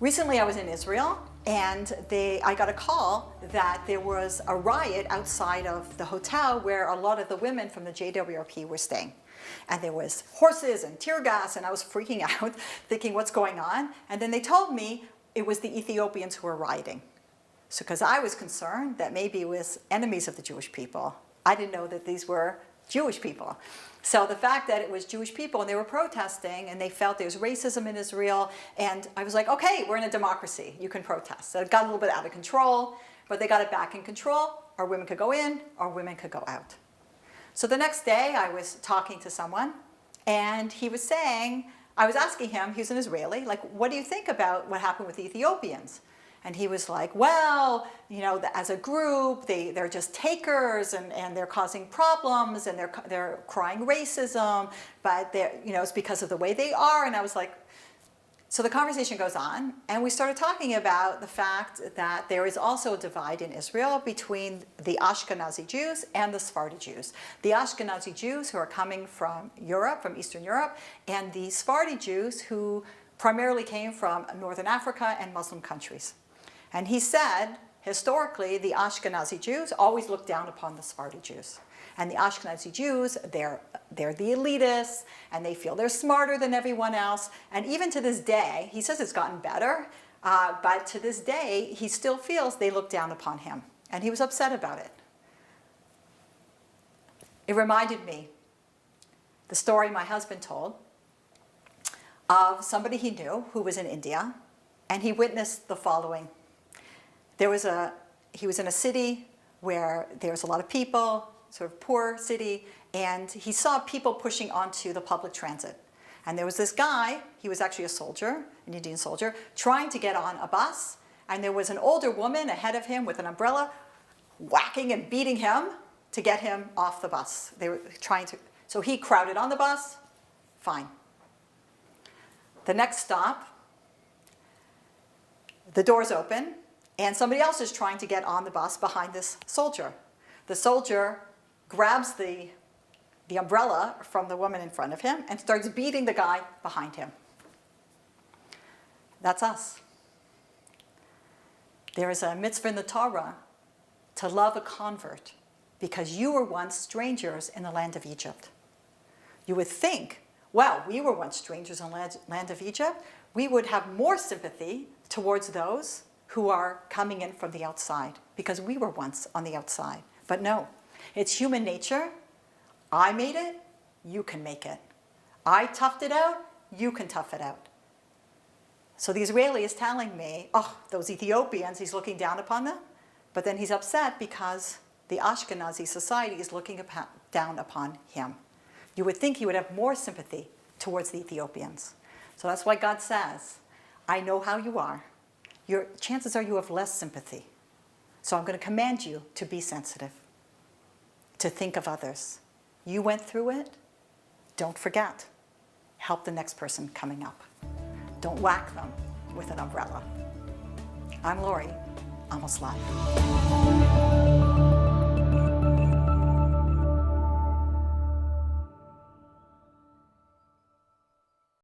Recently I was in Israel, and I got a call that there was a riot outside of the hotel where a lot of the women from the JWRP were staying. And there was horses and tear gas, and I was freaking out, thinking, what's going on? And then they told me it was the Ethiopians who were rioting. So because I was concerned that maybe it was enemies of the Jewish people. I didn't know that these were Jewish people. So the fact that it was Jewish people and they were protesting and they felt there's racism in Israel, and I was like, okay, we're in a democracy, you can protest. So it got a little bit out of control, but they got it back in control. Our women could go in, our women could go out. So the next day I was talking to someone, and he was saying, I was asking him, he's an Israeli, like, what do you think about what happened with the Ethiopians? And he was like, well, you know, as a group, they're just takers, and they're causing problems, and they're crying racism, but you know, it's because of the way they are. And I was like, so the conversation goes on, and we started talking about the fact that there is also a divide in Israel between the Ashkenazi Jews and the Sephardi Jews. The Ashkenazi Jews who are coming from Europe, from Eastern Europe, and the Sephardi Jews who primarily came from Northern Africa and Muslim countries. And he said, historically, the Ashkenazi Jews always looked down upon the Sephardi Jews. And the Ashkenazi Jews, they're the elitists, and they feel they're smarter than everyone else. And even to this day, he says it's gotten better, but to this day, he still feels they look down upon him. And he was upset about it. It reminded me the story my husband told of somebody he knew who was in India, and he witnessed the following. He was in a city where there was a lot of people, sort of poor city, and he saw people pushing onto the public transit. And there was this guy, he was actually a soldier, an Indian soldier, trying to get on a bus, and there was an older woman ahead of him with an umbrella, whacking and beating him to get him off the bus. They were trying to, so he crowded on the bus, fine. The next stop, the doors open, and somebody else is trying to get on the bus behind this soldier. The soldier grabs the umbrella from the woman in front of him and starts beating the guy behind him. That's us. There is a mitzvah in the Torah to love a convert because you were once strangers in the land of Egypt. You would think, well, we were once strangers in the land of Egypt. We would have more sympathy towards those who are coming in from the outside because we were once on the outside. But no, it's human nature. I made it, you can make it. I toughed it out, you can tough it out. So the Israeli is telling me, oh, those Ethiopians, he's looking down upon them. But then he's upset because the Ashkenazi society is looking down upon him. You would think he would have more sympathy towards the Ethiopians. So that's why God says, I know how you are. Chances are you have less sympathy. So I'm going to command you to be sensitive, to think of others. You went through it. Don't forget. Help the next person coming up. Don't whack them with an umbrella. I'm Lori, Almost Live.